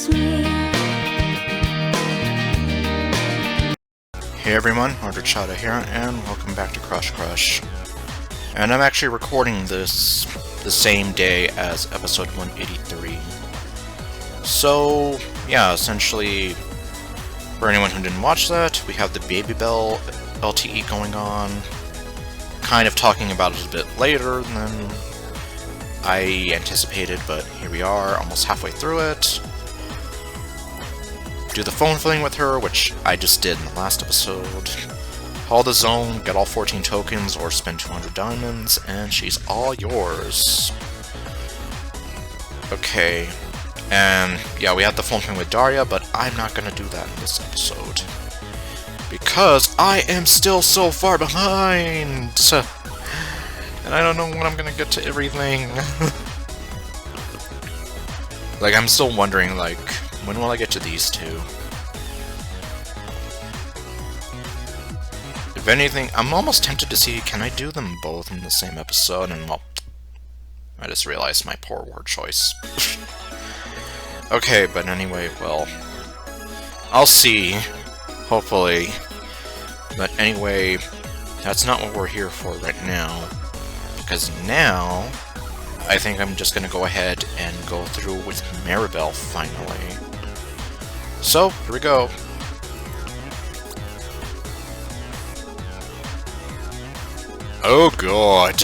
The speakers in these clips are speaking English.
sleep. Hey everyone, ArdrethShadow here, and welcome back to Crush. And I'm actually recording this the same day as episode 183. So, yeah, essentially, for anyone who didn't watch that, we have the Marybelle LTE going on, kind of talking about it a bit later than I anticipated, but here we are, almost halfway through it. Do the phone thing with her, which I just did in the last episode. Haul the zone, get all 14 tokens, or spend 200 diamonds, and she's all yours. Okay, and yeah, we had the phone thing with Daria, but I'm not gonna do that in this episode. Because I am still so far behind! And I don't know when I'm gonna get to everything. Like, I'm still wondering, like, when will I get to these two? If anything, I'm almost tempted to see, can I do them both in the same episode? And, well, I just realized my poor word choice. Okay, but anyway, well, I'll see, hopefully. But anyway, that's not what we're here for right now. Because now, I think I'm just gonna go ahead and go through with Marybelle, finally. So, here we go. Oh god.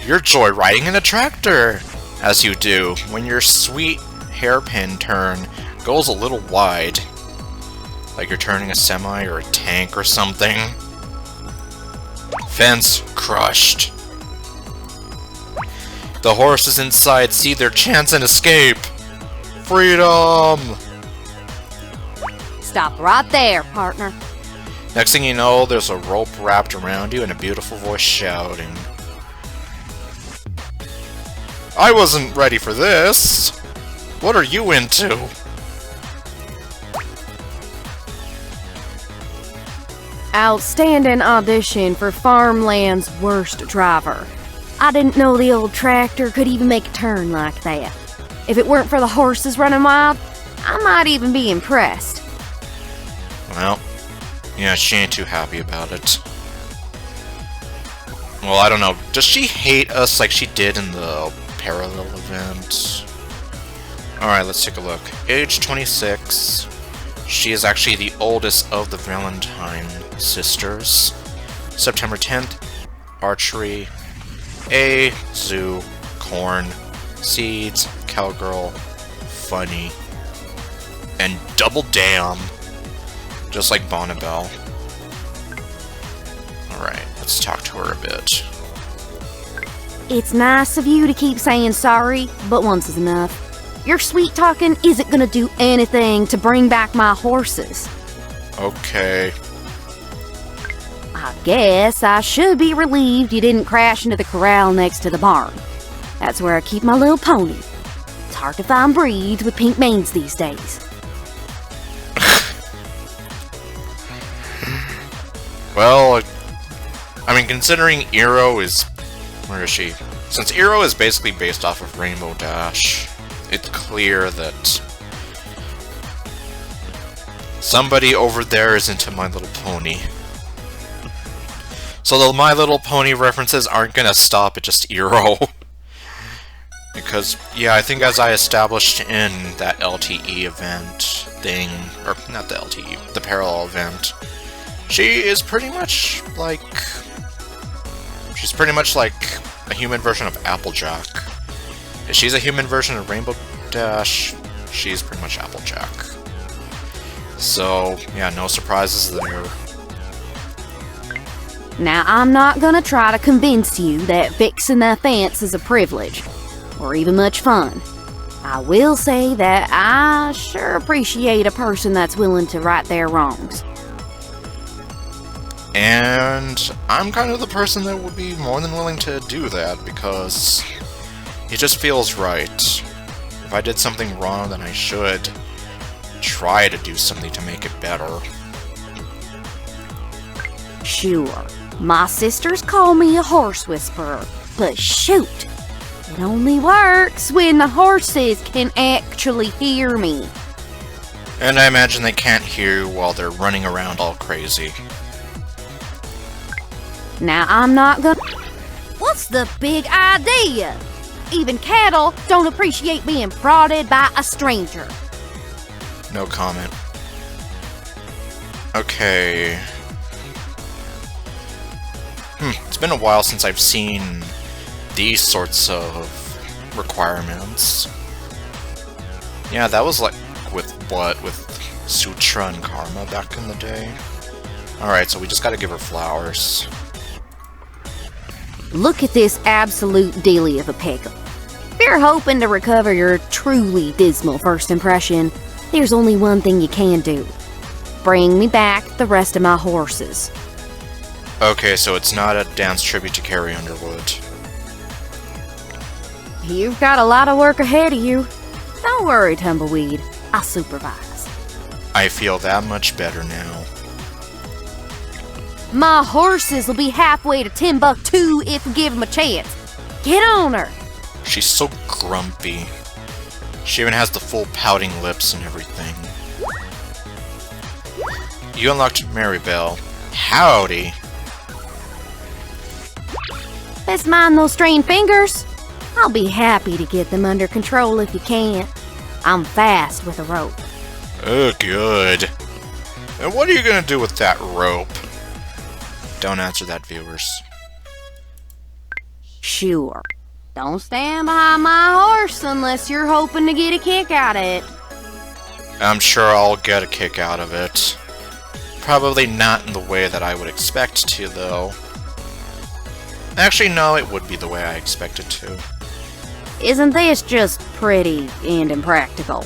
You're joyriding in a tractor! As you do, when your sweet hairpin turn goes a little wide. Like you're turning a semi or a tank or something. Fence crushed. The horses inside see their chance and escape! Freedom! Stop right there, partner. Next thing you know, there's a rope wrapped around you and a beautiful voice shouting. I wasn't ready for this! What are you into? Outstanding audition for Farmland's worst driver. I didn't know the old tractor could even make a turn like that. If it weren't for the horses running wild, I might even be impressed. Well, yeah, she ain't too happy about it. Well, I don't know. Does she hate us like she did in the parallel event? Alright, let's take a look. Age 26. She is actually the oldest of the Valentine sisters. September 10th, archery. A, zoo, corn, seeds, cowgirl, funny, and double damn. Just like Marybelle. Alright, let's talk to her a bit. It's nice of you to keep saying sorry, but once is enough. Your sweet talking isn't gonna do anything to bring back my horses. Okay. I guess I should be relieved you didn't crash into the corral next to the barn. That's where I keep my little pony. It's hard to find breeds with pink manes these days. Well, I mean, considering Eero is... Where is she? Since Eero is basically based off of Rainbow Dash, it's clear that somebody over there is into My Little Pony. So the My Little Pony references aren't gonna stop at just Eero. Because, yeah, I think as I established in that LTE event thing, or not the LTE, the parallel event, she is pretty much like... She's pretty much like a human version of Applejack. If she's a human version of Rainbow Dash, she's pretty much Applejack. So, yeah, no surprises there. Now, I'm not gonna try to convince you that fixing the fence is a privilege, or even much fun. I will say that I sure appreciate a person that's willing to right their wrongs. And I'm kind of the person that would be more than willing to do that, because it just feels right. If I did something wrong, then I should try to do something to make it better. Sure, my sisters call me a horse whisperer, but shoot, It only works when the horses can actually hear me. And I imagine they can't hear you while they're running around all crazy. Now I'm not gonna... What's the big idea? Even cattle don't appreciate being prodded by a stranger. No comment. Okay. It's been a while since I've seen these sorts of requirements. Yeah, that was like with what? With Sutra and Karma back in the day? Alright, so we just gotta give her flowers. Look at this absolute dealie of a pickle. If you're hoping to recover your truly dismal first impression, there's only one thing you can do. Bring me back the rest of my horses. Okay, so it's not a dance tribute to Carrie Underwood. You've got a lot of work ahead of you. Don't worry, Tumbleweed. I'll supervise. I feel that much better now. My horses will be halfway to Timbuktu if we give them a chance. Get on her! She's so grumpy. She even has the full pouting lips and everything. You unlocked Marybelle. Howdy! Let's mind those strained fingers. I'll be happy to get them under control if you can. I'm fast with a rope. Oh, good. And what are you gonna do with that rope? Don't answer that, viewers. Sure. Don't stand behind my horse unless you're hoping to get a kick out of it. I'm sure I'll get a kick out of it. Probably not in the way that I would expect to, though. Actually, no, it would be the way I expected to. Isn't this just pretty and impractical?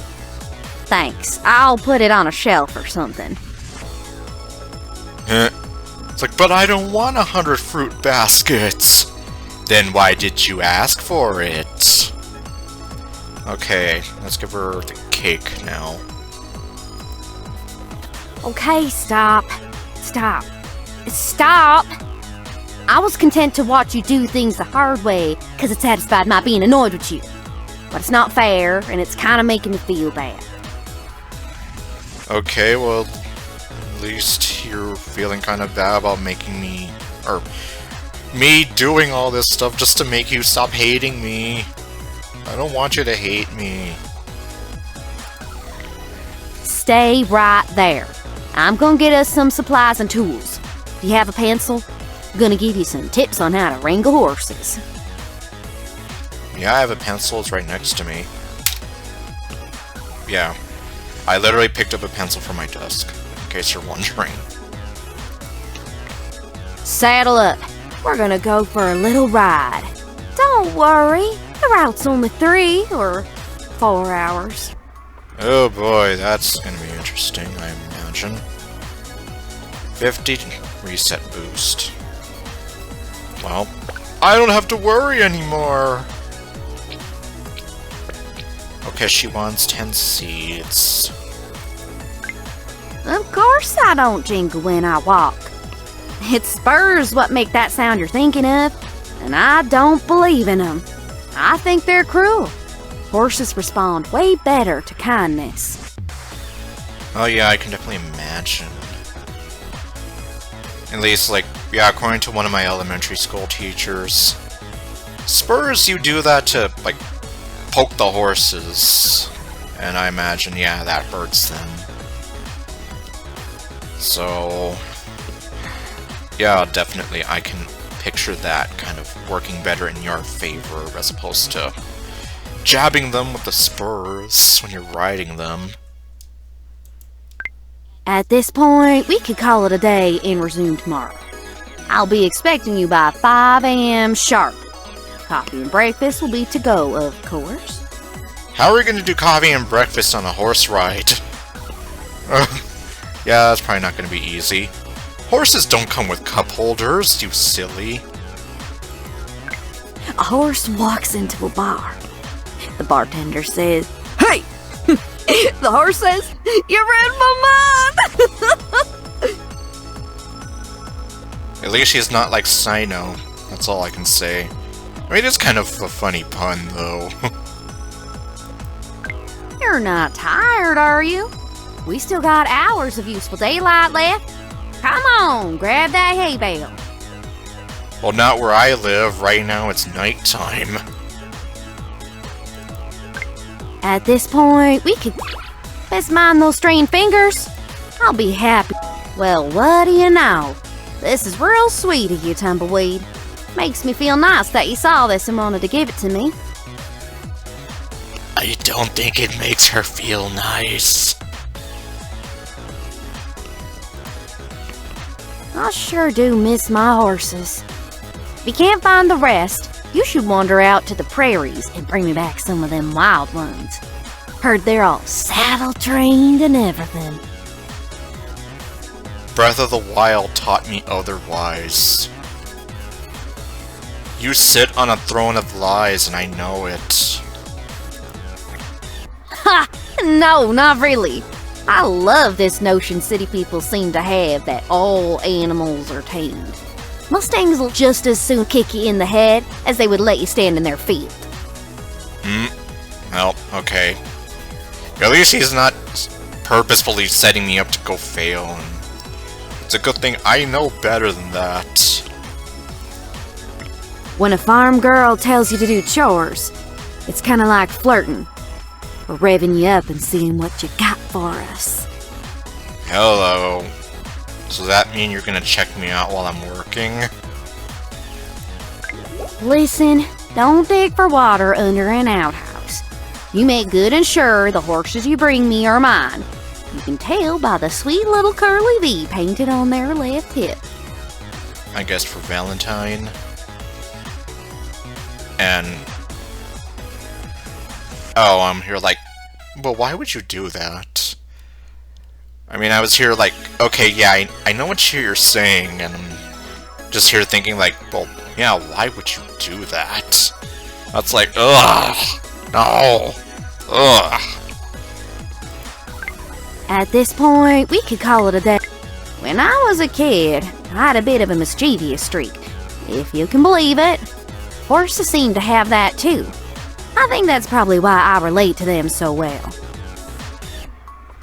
Thanks. I'll put it on a shelf or something. It's like, but I don't want 100 fruit baskets. Then why did you ask for it? Okay, let's give her the cake now. Okay, stop. Stop. Stop! I was content to watch you do things the hard way because it satisfied my being annoyed with you. But it's not fair, and it's kind of making me feel bad. Okay, well, at least you're feeling kind of bad about making me, or me doing all this stuff just to make you stop hating me. I don't want you to hate me. Stay right there. I'm gonna get us some supplies and tools. If you have a pencil, I'm gonna give you some tips on how to wrangle horses. Yeah, I have a pencil. It's right next to me. Yeah. I literally picked up a pencil from my desk, in case you're wondering. Saddle up. We're gonna go for a little ride. Don't worry, the route's only 3 or 4 hours. Oh boy, that's gonna be interesting, I imagine. 50 reset boost. Well, I don't have to worry anymore! Okay, she wants 10 seeds. Of course I don't jingle when I walk. It's spurs what make that sound you're thinking of, and I don't believe in them. I think they're cruel. Horses respond way better to kindness. Oh yeah, I can definitely imagine. At least, like, yeah, according to one of my elementary school teachers, spurs, you do that to, like, poke the horses. And I imagine, yeah, that hurts them. So, yeah, definitely, I can picture that kind of working better in your favor as opposed to jabbing them with the spurs when you're riding them. At this point, we could call it a day and resume tomorrow. I'll be expecting you by 5 a.m. sharp. Coffee and breakfast will be to go, of course. How are we going to do coffee and breakfast on a horse ride? Yeah, that's probably not going to be easy. Horses don't come with cup holders, you silly. A horse walks into a bar. The bartender says, "Hey!" The horse says, "You read my mind!" At least she's not like Sino. That's all I can say. I mean, it's kind of a funny pun, though. You're not tired, are you? We still got hours of useful daylight left. Come on, grab that hay bale. Well, not where I live. Right now, it's nighttime. At this point, we could best mind those strained fingers. I'll be happy. Well, what do you know? This is real sweet of you, Tumbleweed. Makes me feel nice that you saw this and wanted to give it to me. I don't think it makes her feel nice. I sure do miss my horses. If you can't find the rest, you should wander out to the prairies and bring me back some of them wild ones. Heard they're all saddle-trained and everything. Breath of the Wild taught me otherwise. You sit on a throne of lies, and I know it. Ha! No, not really. I love this notion city people seem to have that all animals are tamed. Mustangs will just as soon kick you in the head as they would let you stand in their field. Well, okay. At least he's not purposefully setting me up to go fail. And it's a good thing I know better than that. When a farm girl tells you to do chores, it's kind of like flirting. We're revving you up and seeing what you got for us. Hello. So that mean you're gonna check me out while I'm working? Listen, don't dig for water under an outhouse. You make good and sure the horses you bring me are mine. You can tell by the sweet little curly V painted on their left hip. I guess for Valentine. And... oh, I'm here like... well, why would you do that? I mean, I was here like, okay, yeah, I know what you're saying, and I'm just here thinking like, well, yeah, why would you do that? That's like, ugh, no, ugh. At this point, we could call it a day. When I was a kid, I had a bit of a mischievous streak, if you can believe it. Horses seem to have that too. I think that's probably why I relate to them so well.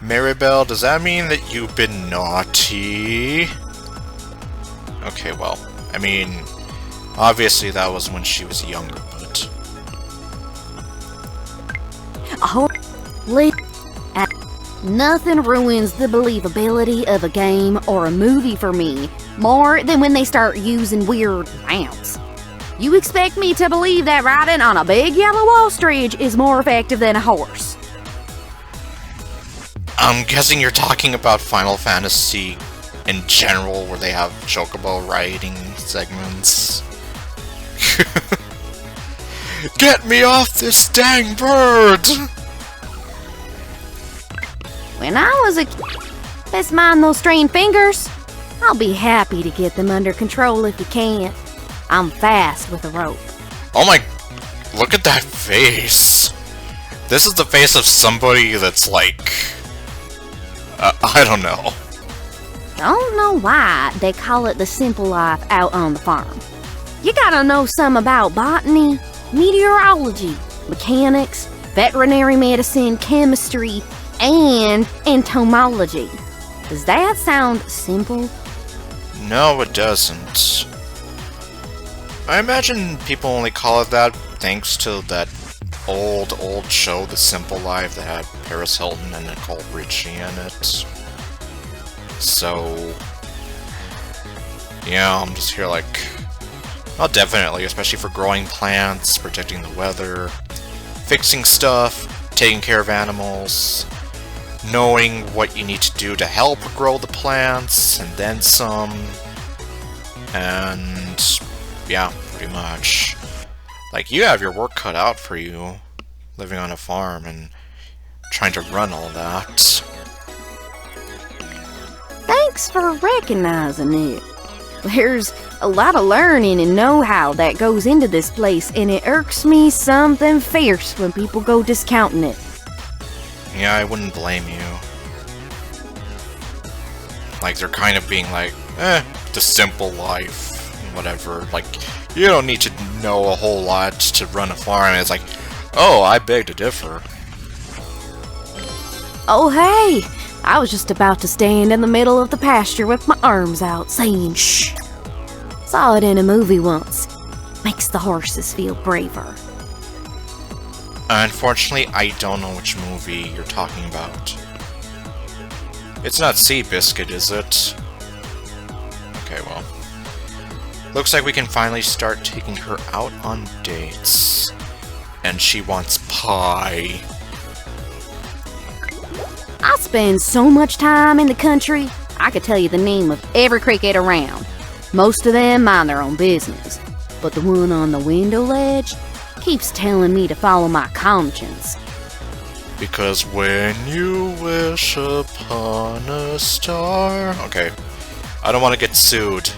Marybelle, does that mean that you've been naughty? Okay, well, I mean, obviously that was when she was younger, but... Nothing ruins the believability of a game or a movie for me more than when they start using weird mounts. You expect me to believe that riding on a big yellow ostrich is more effective than a horse? I'm guessing you're talking about Final Fantasy in general, where they have chocobo riding segments. Get me off this dang bird! When I was a kid, best mind those strained fingers. I'll be happy to get them under control if you can. I'm fast with a rope. Oh my... look at that face! This is the face of somebody that's like... I don't know. Don't know why they call it the simple life out on the farm. You gotta know some about botany, meteorology, mechanics, veterinary medicine, chemistry, and entomology. Does that sound simple? No, it doesn't. I imagine people only call it that thanks to that old show, The Simple Life, that had Paris Hilton and Nicole Richie in it. So... yeah, I'm just here like... well, definitely, especially for growing plants, protecting the weather, fixing stuff, taking care of animals, knowing what you need to do to help grow the plants, and then some, and yeah, pretty much. Like, you have your work cut out for you, living on a farm and trying to run all that. Thanks for recognizing it. There's a lot of learning and know-how that goes into this place, and it irks me something fierce when people go discounting it. Yeah, I wouldn't blame you. Like, they're kind of being like, the simple life. whatever. Like, you don't need to know a whole lot to run a farm. It's like, oh, I beg to differ. Oh, hey! I was just about to stand in the middle of the pasture with my arms out, saying shh. Saw it in a movie once. Makes the horses feel braver. Unfortunately, I don't know which movie you're talking about. It's not Seabiscuit, is it? Okay, well. Looks like we can finally start taking her out on dates. And she wants pie. I spend so much time in the country, I could tell you the name of every cricket around. Most of them mind their own business. But the one on the window ledge keeps telling me to follow my conscience. Because when you wish upon a star... Okay. I don't want to get sued.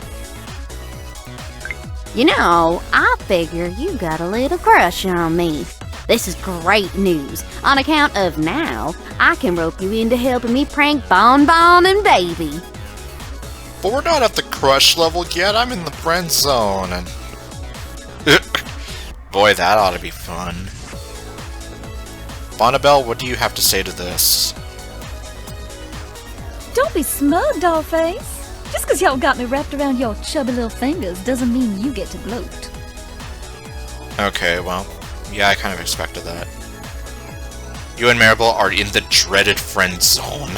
You know, I figure you got a little crush on me. This is great news. On account of now, I can rope you into helping me prank Bonbon and Baby. But we're not at the crush level yet. I'm in the friend zone. And boy, that ought to be fun. Marybelle, what do you have to say to this? Don't be smug, dollface. Just because y'all got me wrapped around your chubby little fingers doesn't mean you get to gloat. Okay, well, yeah, I kind of expected that. You and Marybelle are in the dreaded friend zone.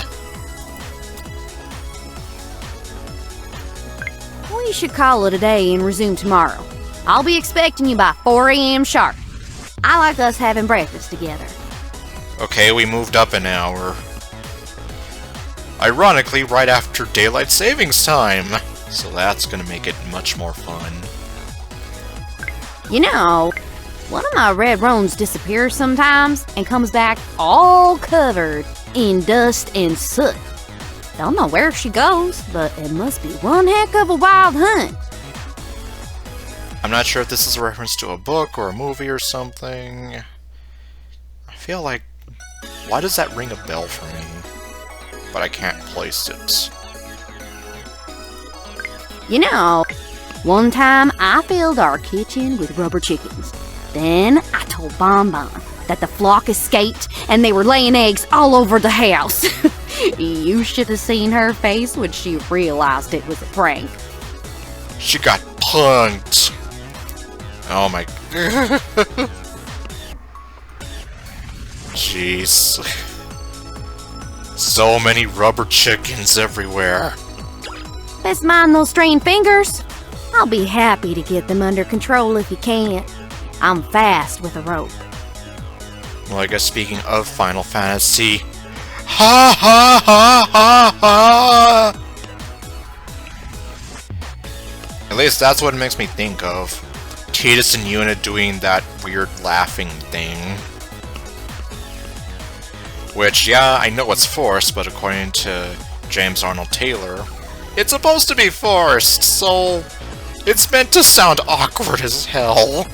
We should call it a day and resume tomorrow. I'll be expecting you by 4 a.m. sharp. I like us having breakfast together. Okay, we moved up an hour. Ironically, right after daylight savings time. So that's gonna make it much more fun. You know, one of my red roans disappears sometimes and comes back all covered in dust and soot. Don't know where she goes, but it must be one heck of a wild hunt. I'm not sure if this is a reference to a book or a movie or something. I feel like... Why does that ring a bell for me? But I can't place it. You know, one time I filled our kitchen with rubber chickens. Then I told Bonbon that the flock escaped and they were laying eggs all over the house. You should have seen her face when she realized it was a prank. She got punked. Oh my... Jeez. So many rubber chickens everywhere. Best mind those strained fingers. I'll be happy to get them under control if you can't. I'm fast with a rope. Well, I guess speaking of Final Fantasy... Ha ha ha ha ha! At least that's what it makes me think of. Tidus and Yuna doing that weird laughing thing. Which, yeah, I know it's forced, but according to James Arnold Taylor, it's supposed to be forced, so it's meant to sound awkward as hell.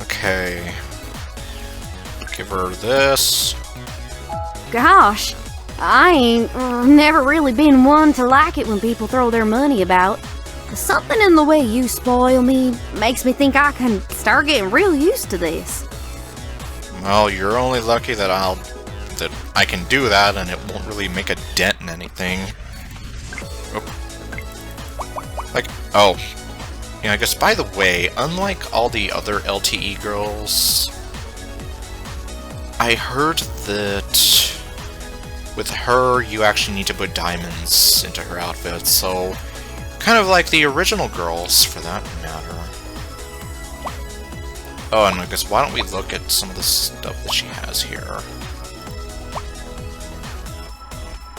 Okay. Give her this. Gosh, I ain't never really been one to like it when people throw their money about. Something in the way you spoil me makes me think I can start getting real used to this. Well, you're only lucky that I can do that, and it won't really make a dent in anything. Oh. Like, oh. Yeah, I guess, by the way, unlike all the other LTE girls, I heard that with her, you actually need to put diamonds into her outfit, so kind of like the original girls, for that matter. Oh, and I guess why don't we look at some of the stuff that she has here.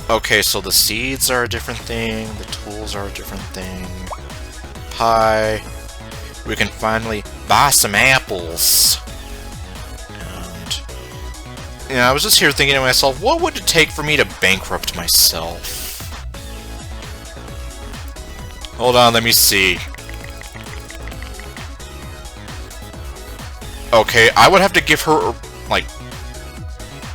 Okay, so the seeds are a different thing, the tools are a different thing. Pie. We can finally buy some apples. And... yeah, I was just here thinking to myself, what would it take for me to bankrupt myself? Hold on, let me see. Okay, I would have to give her, like,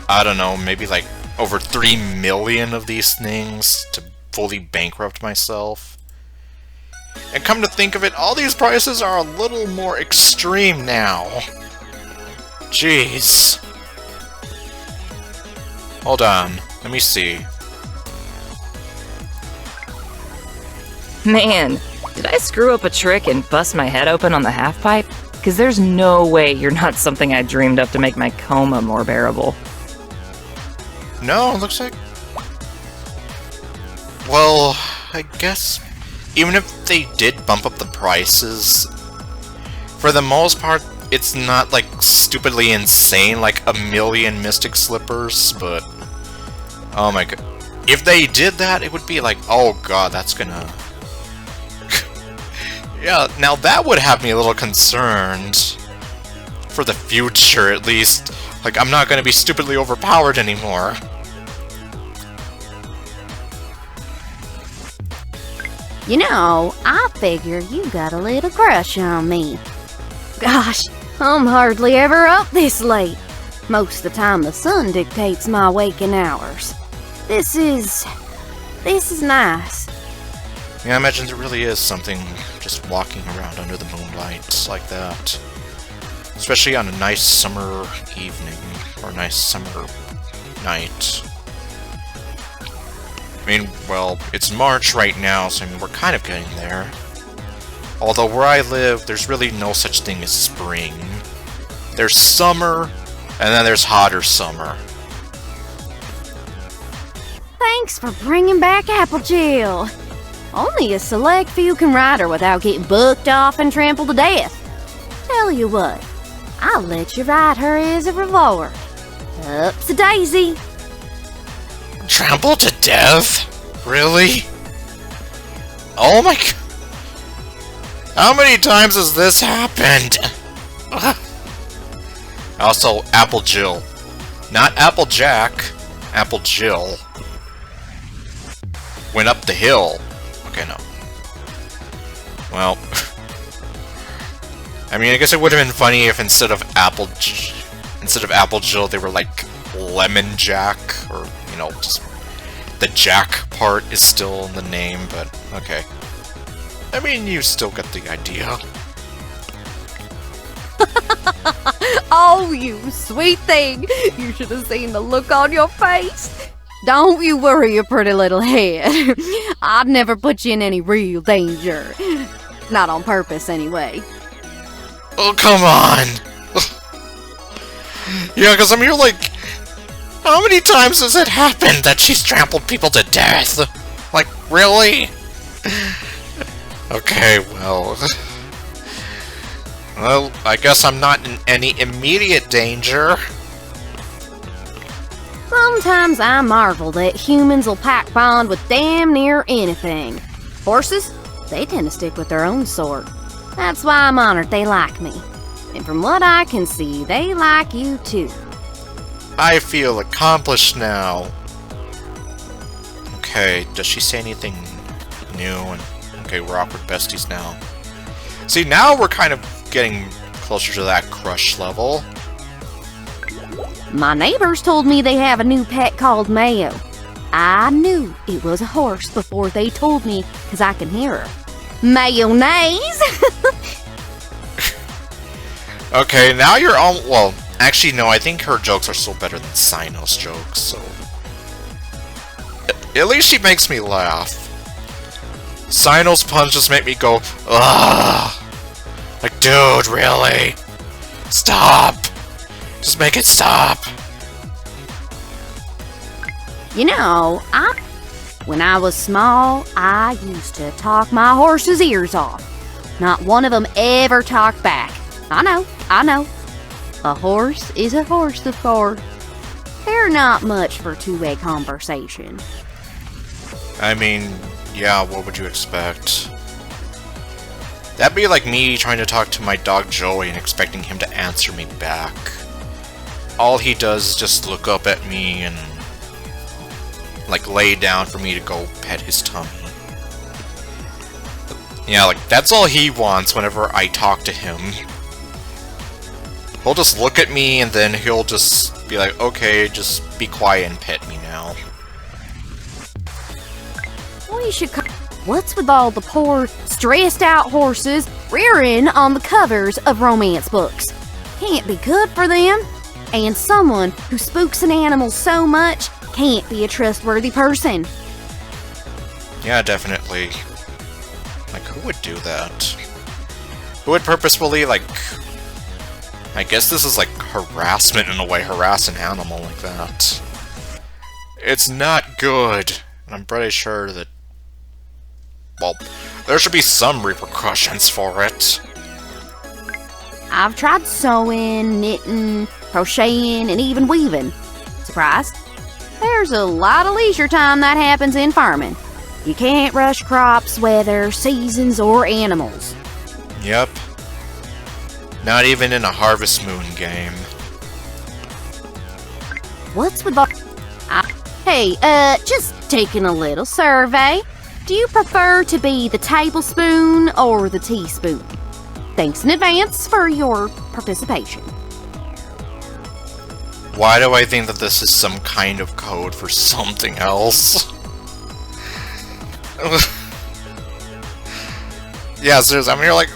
I don't know, maybe like over 3 million of these things to fully bankrupt myself. And come to think of it, all these prices are a little more extreme now. Jeez. Hold on, let me see. Man, did I screw up a trick and bust my head open on the half-pipe? Because there's no way you're not something I dreamed up to make my coma more bearable. No, it looks like... Well, I guess... Even if they did bump up the prices, for the most part, it's not, like, stupidly insane, like a million Mystic Slippers, but... Oh my god. If they did that, it would be like, oh god, that's gonna... Yeah, now that would have me a little concerned. For the future, at least. Like, I'm not gonna be stupidly overpowered anymore. You know, I figure you got a little crush on me. Gosh, I'm hardly ever up this late. Most of the time the sun dictates my waking hours. This is nice. Yeah, I imagine there really is something just walking around under the moonlight like that. Especially on a nice summer evening, or a nice summer night. I mean, well, it's March right now, so I mean, we're kind of getting there. Although where I live, there's really no such thing as spring. There's summer, and then there's hotter summer. Thanks for bringing back Apple Jill. Only a select few can ride her without getting bucked off and trampled to death. Tell you what, I'll let you ride her as a reward. Up's a daisy. Trampled to death? Really? Oh my god. How many times has this happened? Also, Apple Jill. Not Applejack. Apple Jill. Went up the hill. Okay, no. Well. I mean, I guess it would have been funny if instead of Apple Jill, they were like Lemon Jack, or, you know, just the Jack part is still in the name, but okay. I mean, you still get the idea. Oh, you sweet thing. You should have seen the look on your face. Don't you worry your pretty little head. I'd never put you in any real danger. Not on purpose, anyway. Oh, come on! Yeah, because I'm here like... How many times has it happened that she's trampled people to death? Like, really? Okay, well... Well, I guess I'm not in any immediate danger. Sometimes I marvel that humans will pack bond with damn near anything. Horses, they tend to stick with their own sort. That's why I'm honored they like me. And from what I can see, they like you too. I feel accomplished now. Okay, does she say anything new? And okay, we're awkward besties now. See, now we're kind of getting closer to that crush level. My neighbors told me they have a new pet called Mayo. I knew it was a horse before they told me, because I can hear her. Mayonnaise! Okay, now you're on... Well, actually, no, I think her jokes are still better than Sino's jokes, so... At least she makes me laugh. Sino's puns just make me go, ugh! Like, dude, really? Stop! Just make it stop! You know, when I was small, I used to talk my horse's ears off. Not one of them ever talked back. I know. A horse is a horse, of course. They're not much for two-way conversation. I mean, yeah, what would you expect? That'd be like me trying to talk to my dog Joey and expecting him to answer me back. All he does is just look up at me and like lay down for me to go pet his tummy. Yeah, like that's all he wants whenever I talk to him. He'll just look at me and then he'll just be like, okay, just be quiet and pet me now. We should What's with all the poor, stressed-out horses rearing on the covers of romance books? Can't be good for them. And someone who spooks an animal so much can't be a trustworthy person. Yeah, definitely. Like, who would do that? Who would purposefully, like... I guess this is like harassment in a way, harass an animal like that. It's not good. And I'm pretty sure that... well, there should be some repercussions for it. I've tried sewing, knitting, crocheting, and even weaving. Surprised? There's a lot of leisure time that happens in farming. You can't rush crops, weather, seasons, or animals. Yep. Not even in a Harvest Moon game. What's with the... Hey, just taking a little survey. Do you prefer to be the tablespoon or the teaspoon? Thanks in advance for your participation. Why do I think that this is some kind of code for something else? Yeah, seriously, I mean, you're like...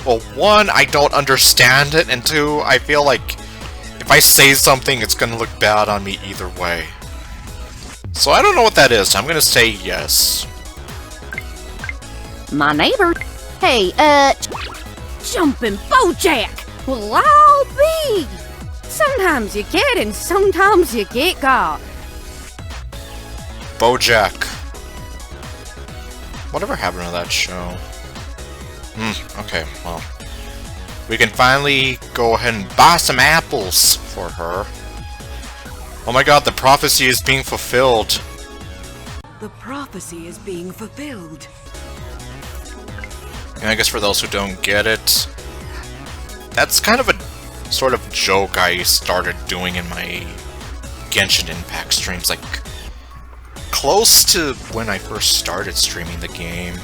well, one, I don't understand it, and two, I feel like if I say something, it's gonna look bad on me either way. So I don't know what that is, so I'm gonna say yes. My neighbor. Hey, jumping Bojack. Well, I'll be. Sometimes you get and sometimes you get got. Bojack. Whatever happened to that show? Okay, well. We can finally go ahead and buy some apples for her. Oh my god, the prophecy is being fulfilled. The prophecy is being fulfilled. And I guess for those who don't get it, that's kind of a sort of joke I started doing in my Genshin Impact streams, like, close to when I first started streaming the game.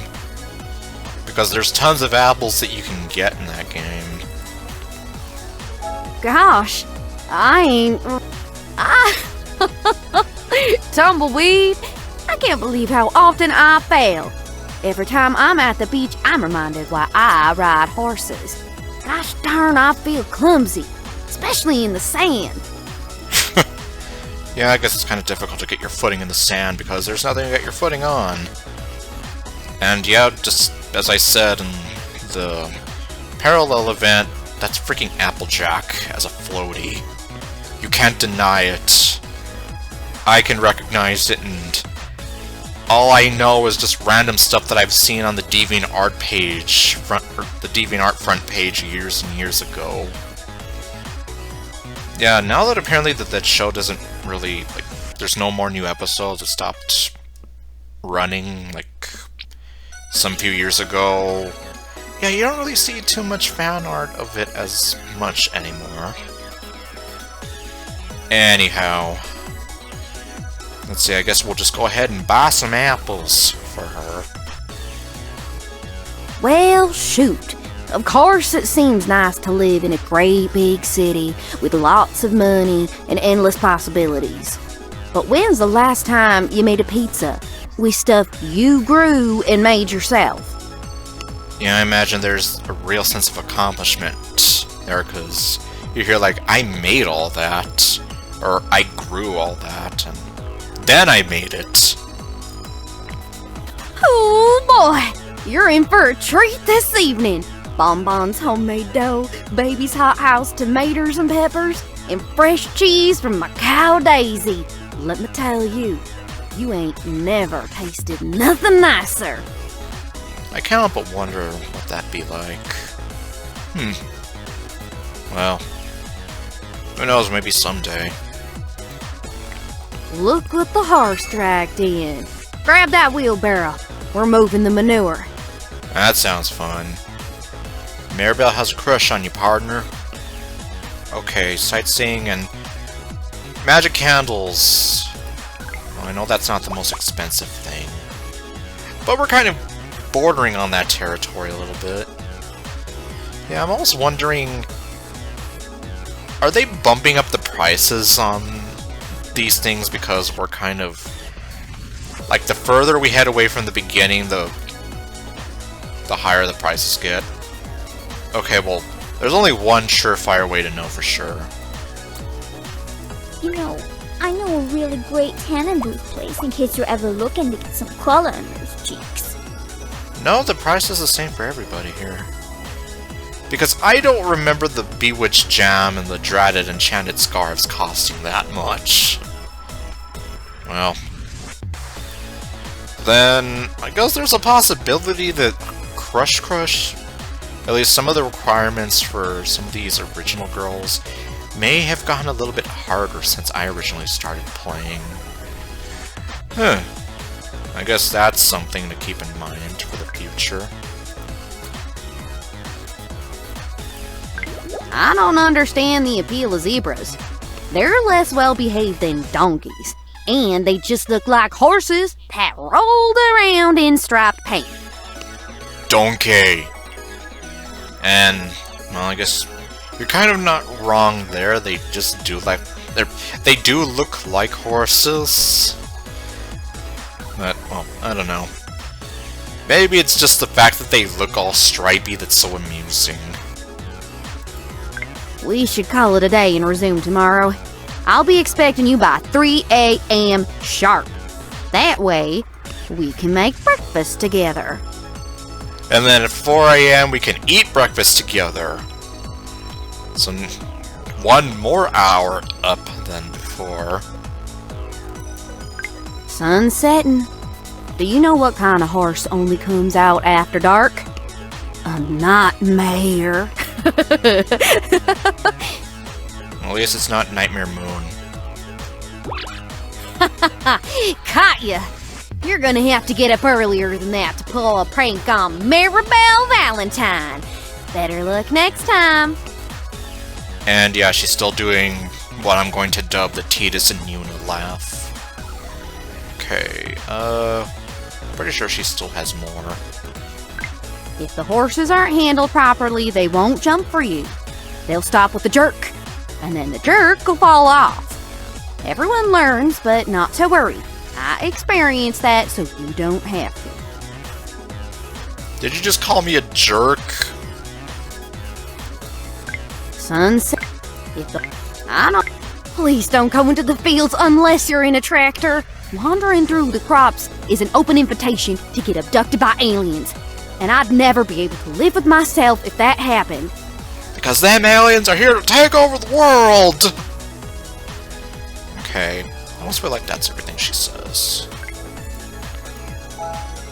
Because there's tons of apples that you can get in that game. Gosh, I ain't... Tumbleweed, I can't believe how often I fail. Every time I'm at the beach, I'm reminded why I ride horses. Gosh darn, I feel clumsy, especially in the sand. Yeah, I guess it's kind of difficult to get your footing in the sand because there's nothing to get your footing on. And yeah, just as I said in the parallel event, that's freaking Applejack as a floaty. You can't deny it. I can recognize it, and all I know is just random stuff that I've seen on the DeviantArt page, the DeviantArt front page years and years ago. Yeah, now that apparently that show doesn't really, like, there's no more new episodes, it stopped running, like, some few years ago. Yeah, you don't really see too much fan art of it as much anymore. Anyhow, let's see, I guess we'll just go ahead and buy some apples for her. Well, shoot. Of course it seems nice to live in a great big city with lots of money and endless possibilities. But when's the last time you made a pizza with stuff you grew and made yourself? Yeah, I imagine there's a real sense of accomplishment there, because you hear like, I made all that, or I grew all that, and then I made it. Oh boy, you're in for a treat this evening. Bonbons, homemade dough, baby's hot house tomatoes and peppers, and fresh cheese from my cow Daisy. Let me tell you, you ain't never tasted nothing nicer. I can't help but wonder what that'd be like. Well, who knows, maybe someday. Look what the horse dragged in. Grab that wheelbarrow. We're moving the manure. That sounds fun. Marybelle has a crush on you, partner. Okay, sightseeing and magic candles. Well, I know that's not the most expensive thing, but we're kind of bordering on that territory a little bit. Yeah, I'm almost wondering, are they bumping up the prices on these things because we're kind of, Like, the further we head away from the beginning, the higher the prices get. Okay, well, there's only one surefire way to know for sure. You know, I know a really great tanning booth place in case you're ever looking to get some color in those cheeks. No, the price is the same for everybody here. Because I don't remember the Bewitched Jam and the Dreaded Enchanted Scarves costing that much. Well, then I guess there's a possibility that Crush, at least some of the requirements for some of these original girls, may have gotten a little bit harder since I originally started playing. Huh. I guess that's something to keep in mind for the future. I don't understand the appeal of zebras. They're less well-behaved than donkeys, and they just look like horses that rolled around in striped paint. Donkey! And, well, I guess you're kind of not wrong there. They just do like... They do look like horses. But, well, I don't know. Maybe it's just the fact that they look all stripey that's so amusing. We should call it a day and resume tomorrow. I'll be expecting you by 3 a.m. sharp. That way, we can make breakfast together. And then at 4 a.m. we can eat breakfast together. So, one more hour up than before. Sun's setting. Do you know what kind of horse only comes out after dark? A nightmare. At least it's not Nightmare Moon. Caught ya! You're gonna have to get up earlier than that to pull a prank on Marybelle Valentine. Better luck next time. And yeah, she's still doing what I'm going to dub the Titus and Yuna laugh. Okay, pretty sure she still has more. If the horses aren't handled properly, they won't jump for you. They'll stop with the jerk, and then the jerk will fall off. Everyone learns, but not to worry. I experienced that, so you don't have to. Did you just call me a jerk? Sunset. I don't. Please don't go into the fields unless you're in a tractor. Wandering through the crops is an open invitation to get abducted by aliens. And I'd never be able to live with myself if that happened. Because them aliens are here to take over the world! Okay, I almost feel like that's everything she says.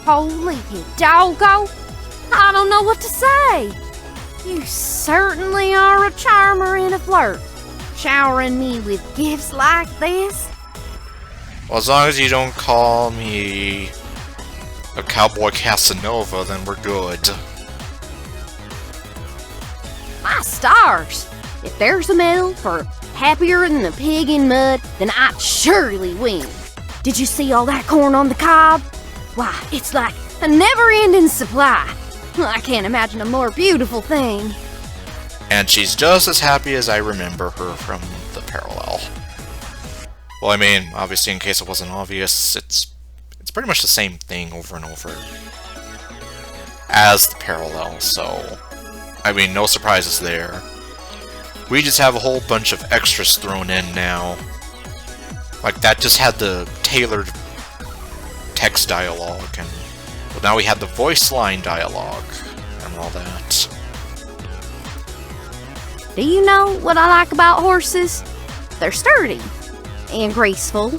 Holy doggo! I don't know what to say. You certainly are a charmer and a flirt. Showering me with gifts like this. Well, as long as you don't call me a cowboy Casanova, then we're good. My stars! If there's a medal for happier than a pig in mud, then I'd surely win. Did you see all that corn on the cob? Why, it's like a never-ending supply. I can't imagine a more beautiful thing. And she's just as happy as I remember her from the parallel. Well, I mean, obviously, in case it wasn't obvious, it's pretty much the same thing over and over as the parallel, so I mean, no surprises there. We just have a whole bunch of extras thrown in now. Like, that just had the tailored text dialogue, and well, now we have the voice line dialogue and all that. Do you know what I like about horses? They're sturdy, and graceful,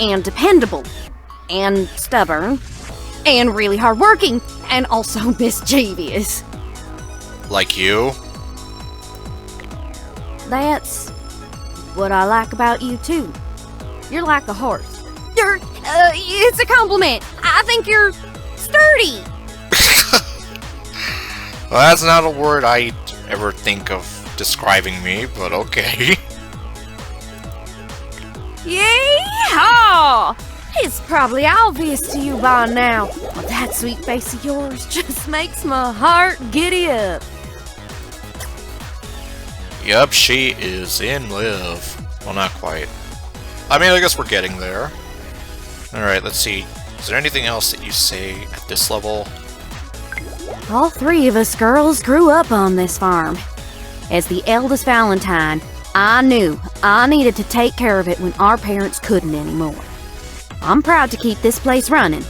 and dependable, and stubborn, and really hardworking, and also mischievous. Like you? That's what I like about you, too. You're like a horse. It's a compliment. I think you're sturdy. Well, that's not a word I ever think of describing me, but okay. Yeehaw! It's probably obvious to you by now, but that sweet face of yours just makes my heart giddy up. Yup, she is in live. Well, not quite. I mean, I guess we're getting there. Alright, let's see. Is there anything else that you say at this level? All three of us girls grew up on this farm. As the eldest Valentine, I knew I needed to take care of it when our parents couldn't anymore. I'm proud to keep this place running.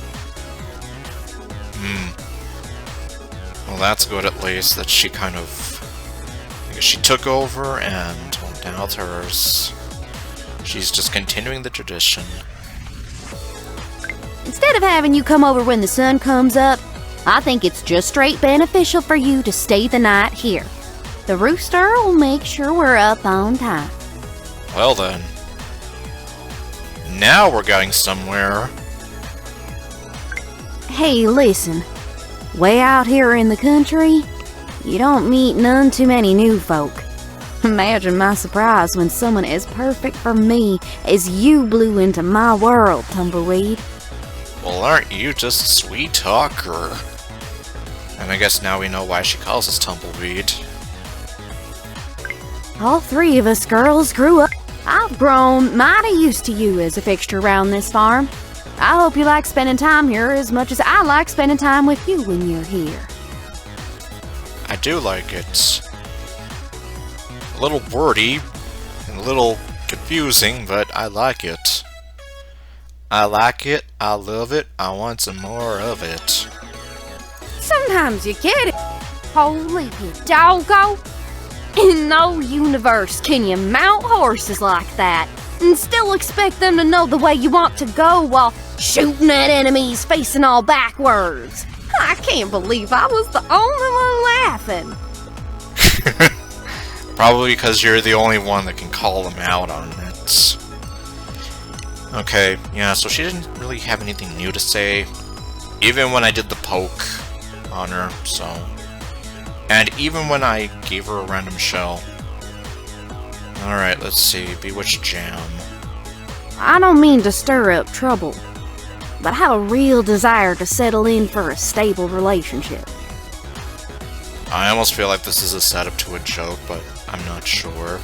Well, that's good at least, that she kind of... I guess she took over, and well, now it's hers. She's just continuing the tradition. Instead of having you come over when the sun comes up, I think it's just straight beneficial for you to stay the night here. The rooster will make sure we're up on time. Well then. Now we're getting somewhere. Hey, listen. Way out here in the country, you don't meet none too many new folk. Imagine my surprise when someone as perfect for me as you blew into my world, Tumbleweed. Well, aren't you just a sweet talker? And I guess now we know why she calls us Tumbleweed. All three of us girls grew up. I've grown mighty used to you as a fixture around this farm. I hope you like spending time here as much as I like spending time with you when you're here. I do like it. A little wordy and a little confusing, but I like it. I like it, I love it, I want some more of it. Sometimes you get it. Holy doggo. In no universe can you mount horses like that and still expect them to know the way you want to go while shooting at enemies facing all backwards. I can't believe I was the only one laughing. Probably because you're the only one that can call them out on it. Okay, yeah, so she didn't really have anything new to say, even when I did the poke on her, so... And even when I gave her a random shell. Alright, let's see, Bewitched Jam. I don't mean to stir up trouble, but I have a real desire to settle in for a stable relationship. I almost feel like this is a setup to a joke, but I'm not sure.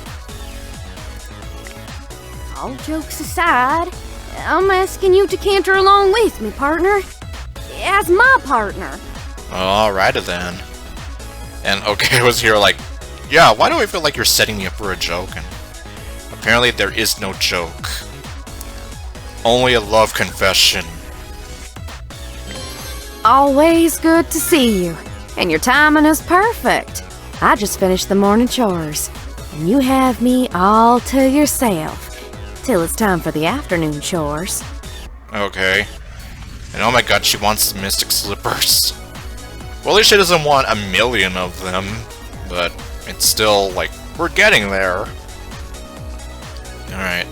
All jokes aside, I'm asking you to canter along with me, partner. As my partner. Alrighty then. And okay, I was here like, yeah, why do I feel like you're setting me up for a joke? And apparently there is no joke. Only a love confession. Always good to see you, and your timing is perfect. I just finished the morning chores, and you have me all to yourself, till it's time for the afternoon chores. Okay. And oh my god, she wants the Mystic Slippers. Well, at least she doesn't want a million of them, but it's still, like, we're getting there. Alright.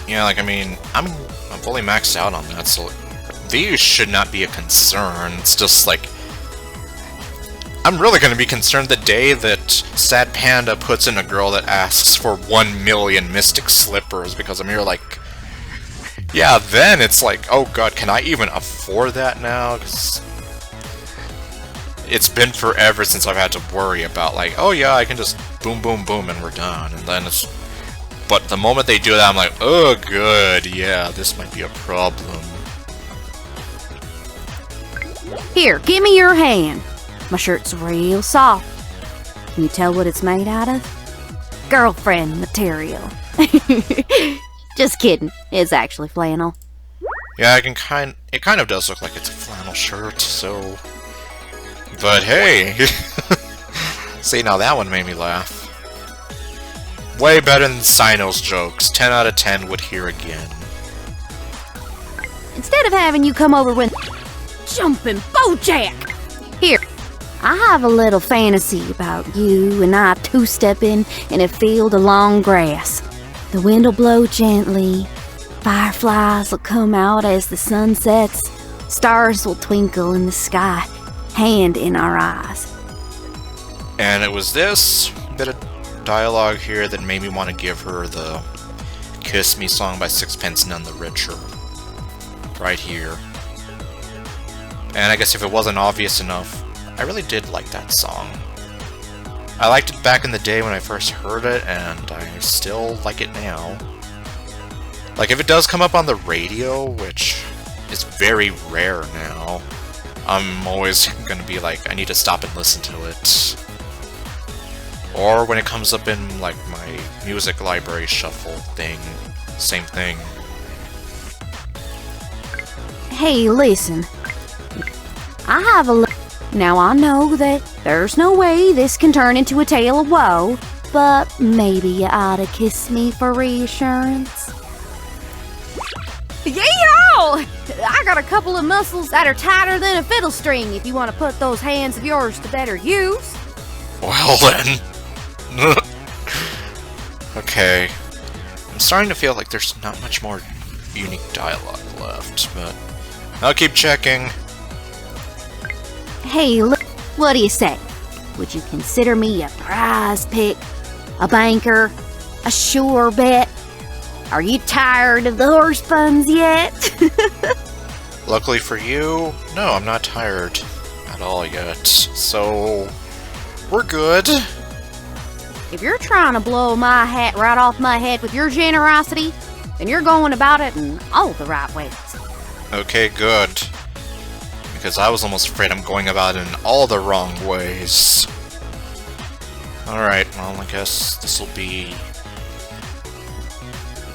Yeah, like, I mean, I'm fully maxed out on that, so these should not be a concern. It's just, like, I'm really gonna be concerned the day that Sad Panda puts in a girl that asks for 1 million Mystic Slippers, because I'm here like, yeah, then it's like, oh god, can I even afford that now? 'Cause it's been forever since I've had to worry about, like, oh yeah, I can just boom, boom, boom, and we're done. And then it's... But the moment they do that, I'm like, oh good, yeah, this might be a problem. Here, give me your hand. My shirt's real soft. Can you tell what it's made out of? Girlfriend material. Just kidding. It's actually flannel. Yeah, it kind of does look like it's a flannel shirt, so... But hey! See, now that one made me laugh. Way better than Sino's jokes. 10 out of 10 would hear again. Instead of having you come over when... Jumping Bojack! Here, I have a little fantasy about you and I two-stepping in a field of long grass. The wind will blow gently, fireflies will come out as the sun sets, stars will twinkle in the sky, hand in our eyes. And it was this bit of dialogue here that made me want to give her the Kiss Me song by Sixpence, None the Richer. Right here. And I guess if it wasn't obvious enough, I really did like that song. I liked it back in the day when I first heard it, and I still like it now. Like, if it does come up on the radio, which is very rare now, I'm always gonna be like, I need to stop and listen to it. Or when it comes up in, like, my music library shuffle thing, same thing. Hey, listen. I have a Now I know that there's no way this can turn into a tale of woe, but maybe you ought to kiss me for reassurance. Yeehaw! I got a couple of muscles that are tighter than a fiddle string if you want to put those hands of yours to better use. Well then. Okay. I'm starting to feel like there's not much more unique dialogue left, but I'll keep checking. Hey, look, what do you say? Would you consider me a prize pick? A banker? A sure bet? Are you tired of the horse puns yet? Luckily for you, no, I'm not tired at all yet, so we're good. If you're trying to blow my hat right off my head with your generosity, then you're going about it in all the right ways. Okay, good. Because I was almost afraid I'm going about it in all the wrong ways. Alright, well, I guess this will be...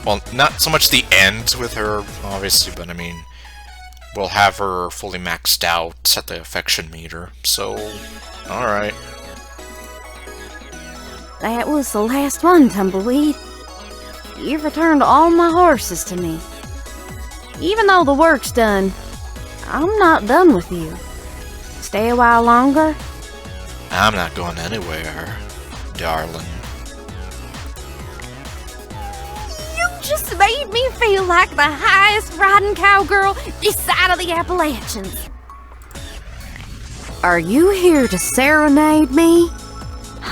Well, not so much the end with her, obviously, but I mean, we'll have her fully maxed out at the affection meter, so, alright. That was the last one, Tumbleweed. You've returned all my horses to me. Even though the work's done, I'm not done with you. Stay a while longer? I'm not going anywhere, darling. You just made me feel like the highest riding cowgirl this side of the Appalachians. Are you here to serenade me?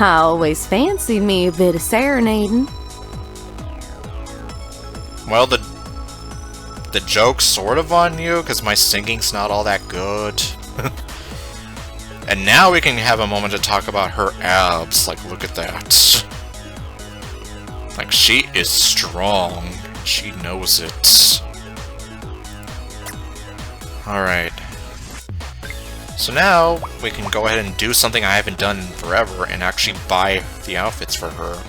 I always fancied me a bit of serenading. Well, the joke's sort of on you, because my singing's not all that good. And now we can have a moment to talk about her abs. Like, look at that. Like, she is strong. She knows it. Alright. So now, we can go ahead and do something I haven't done forever and actually buy the outfits for her.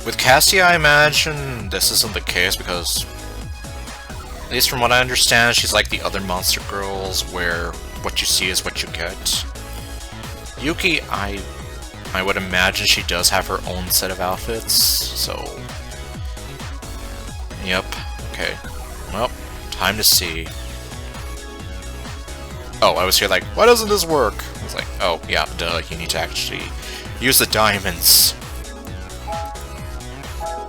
With Cassie, I imagine this isn't the case because, at least from what I understand, she's like the other monster girls where what you see is what you get. Yuki, I would imagine she does have her own set of outfits, so... Yep, okay. Well, time to see. Oh, I was here like, why doesn't this work? I was like, oh, yeah, duh, you need to actually use the diamonds.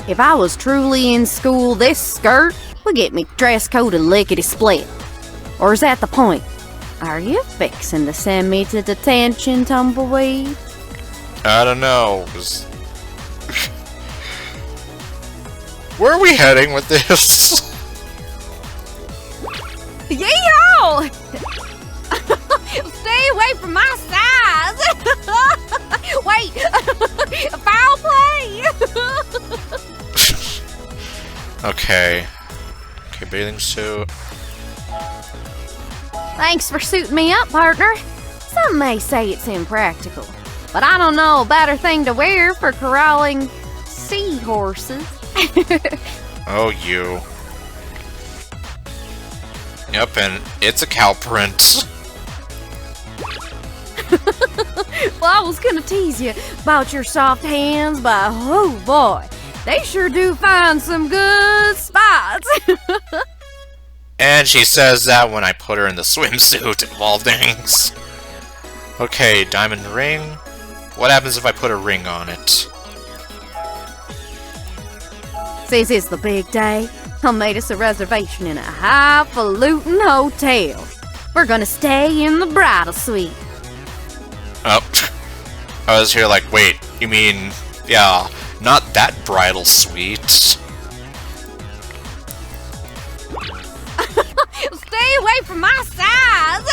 If I was truly in school, this skirt would get me dress code and lickety-split. Or is that the point? Are you fixing to send me to detention, Tumbleweed? I don't know. Where are we heading with this? Yeehaw! Stay away from my size! Wait! Foul play! Okay. Okay, bathing suit. Thanks for suiting me up, partner. Some may say it's impractical, but I don't know a better thing to wear for corralling seahorses. Oh, you. Yep, and it's a cow print. Well, I was gonna tease you about your soft hands, but oh boy, they sure do find some good spots. And she says that when I put her in the swimsuit, of all things. Okay, diamond ring. What happens if I put a ring on it? Since it's the big day, I made us a reservation in a highfalutin hotel. We're gonna stay in the bridal suite. Oh, I was here like, wait, you mean, yeah, not that bridal suite. Stay away from my size!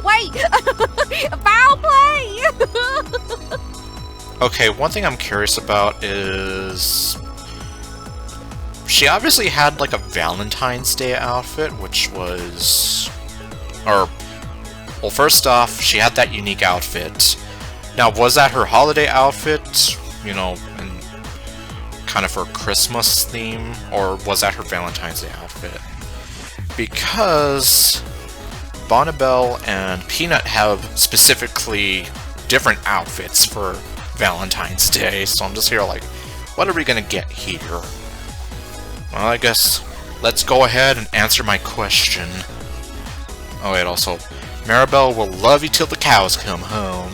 Wait! Foul play! Okay, one thing I'm curious about is... she obviously had like a Valentine's Day outfit, which was... Well, first off, she had that unique outfit. Now, was that her holiday outfit, you know, and kind of her Christmas theme, or was that her Valentine's Day outfit? Because Marybelle and Peanut have specifically different outfits for Valentine's Day, so I'm just here like, what are we gonna get here? Well, I guess let's go ahead and answer my question. Oh wait, also, Marybelle will love you till the cows come home.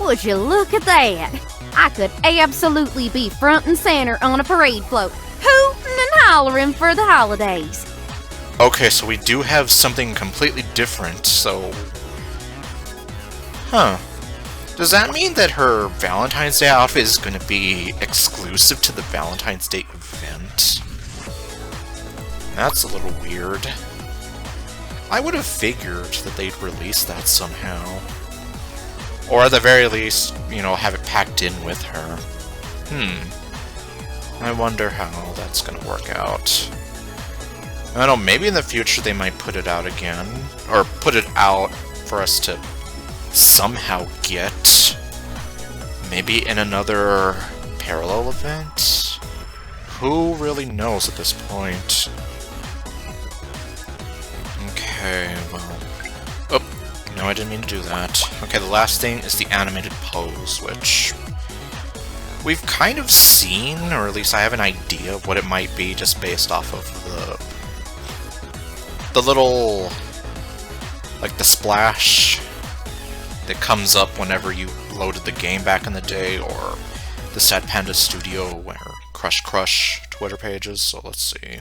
Would you look at that? I could absolutely be front and center on a parade float, hooting and hollering for the holidays. Okay, so we do have something completely different, so... Huh. Does that mean that her Valentine's Day outfit is going to be exclusive to the Valentine's Day event? That's a little weird. I would have figured that they'd release that somehow. Or at the very least, you know, have it packed in with her. I wonder how that's going to work out. I don't know, maybe in the future they might put it out again. Or put it out for us to somehow get. Maybe in another parallel event? Who really knows at this point? Okay, well... Oh, no, I didn't mean to do that. Okay, the last thing is the animated pose, which... we've kind of seen, or at least I have an idea of what it might be just based off of the little... like the splash that comes up whenever you loaded the game back in the day, or the Sad Panda Studio or Crush Twitter pages, so let's see.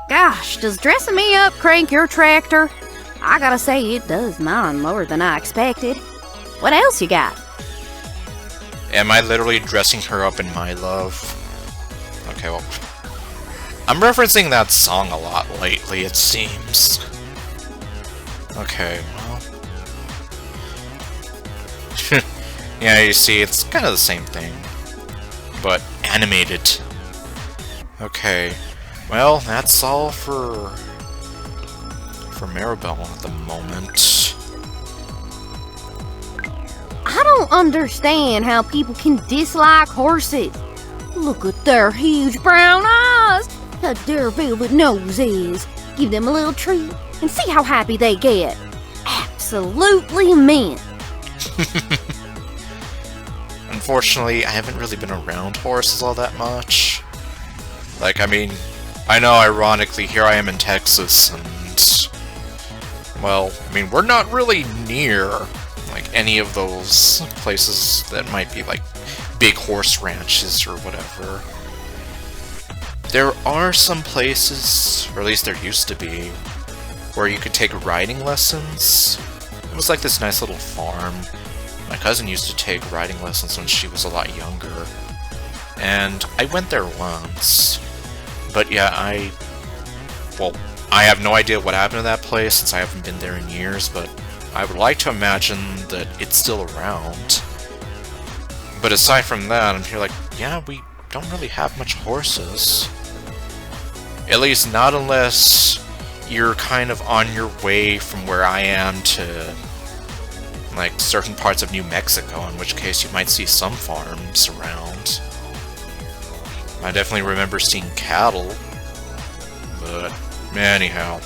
Gosh, does dressing me up crank your tractor? I gotta say, it does mine more than I expected. What else you got? Am I literally dressing her up in My Love? Okay, well... I'm referencing that song a lot lately, it seems. Okay, well... yeah, you see, it's kind of the same thing. But animated. Okay. Well, that's all for Marybelle at the moment. I don't understand how people can dislike horses. Look at their huge brown eyes, how their velvet noses. Give them a little treat and see how happy they get. Absolutely mint. Unfortunately, I haven't really been around horses all that much. Like, I mean, I know, ironically, here I am in Texas, and... well, I mean, we're not really near, like, any of those places that might be, like, big horse ranches or whatever. There are some places, or at least there used to be, where you could take riding lessons. It was like this nice little farm. My cousin used to take riding lessons when she was a lot younger. And I went there once. But yeah, I have no idea what happened to that place since I haven't been there in years, but I would like to imagine that it's still around. But aside from that, I'm here like, yeah, we don't really have much horses. At least not unless you're kind of on your way from where I am to, like, certain parts of New Mexico, in which case you might see some farms around. I definitely remember seeing cattle, but anyhow.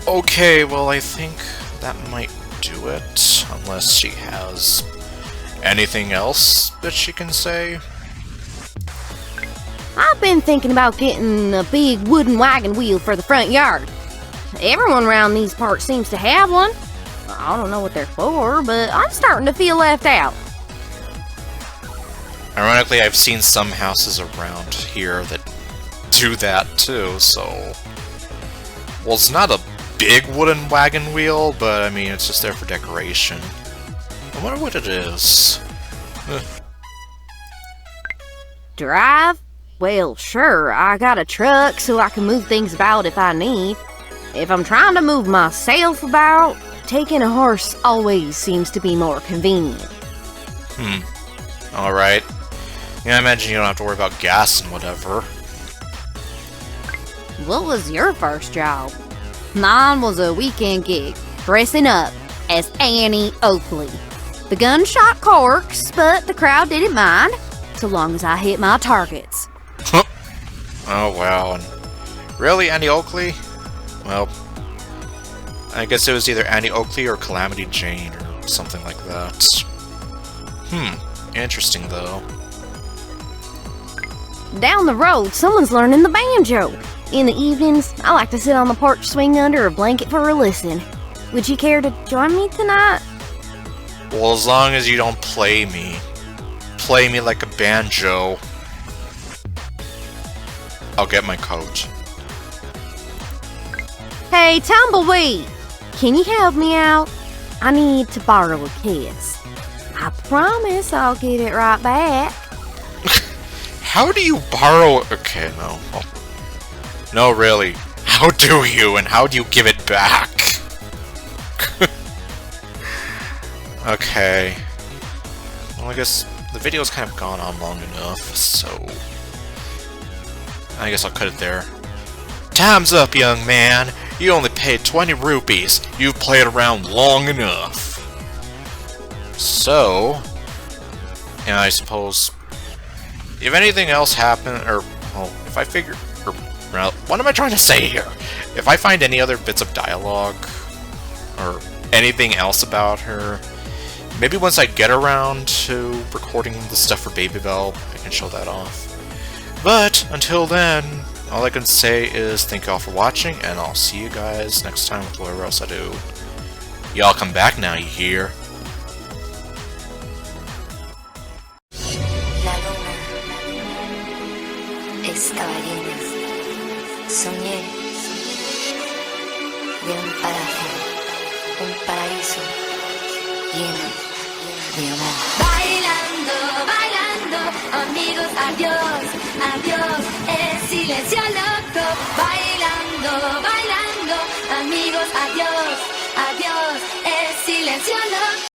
Okay, well, I think that might do it, unless she has anything else that she can say. I've been thinking about getting a big wooden wagon wheel for the front yard. Everyone around these parts seems to have one. I don't know what they're for, but I'm starting to feel left out. Ironically, I've seen some houses around here that do that too, so... well, it's not a big wooden wagon wheel, but I mean, it's just there for decoration. I wonder what it is. Drive? Well, sure, I got a truck so I can move things about if I need. If I'm trying to move myself about, taking a horse always seems to be more convenient. Alright. Yeah, I imagine you don't have to worry about gas and whatever. What was your first job? Mine was a weekend gig, dressing up as Annie Oakley. The gunshot corks, but the crowd didn't mind, so long as I hit my targets. Oh, wow. And really, Annie Oakley? Well, I guess it was either Annie Oakley or Calamity Jane or something like that. Interesting, though. Down the road, someone's learning the banjo. In the evenings, I like to sit on the porch swing under a blanket for a listen. Would you care to join me tonight? Well, as long as you don't play me. Play me like a banjo. I'll get my coat. Hey, Tumbleweed! Can you help me out? I need to borrow a kiss. I promise I'll get it right back. How do you borrow... Okay, no. Oh. No, really. How do you, and how do you give it back? Okay. Well, I guess the video's kind of gone on long enough, so... I guess I'll cut it there. Time's up, young man! You only paid 20 rupees. You've played around long enough. So... Yeah, I suppose... If anything else happened, or... Well, if I figure... Or, well, what am I trying to say here? If I find any other bits of dialogue, or anything else about her, maybe once I get around to recording the stuff for Babybel, I can show that off. But, until then, all I can say is thank you all for watching, and I'll see you guys next time with whatever else I do. Y'all come back now, you hear? La luna estaba llena. Soñé de un paraíso lleno de amor. Bailando, bailando, amigos, adiós, adiós, es silencio loco. Bailando, bailando, amigos, adiós, adiós, es silencio loco.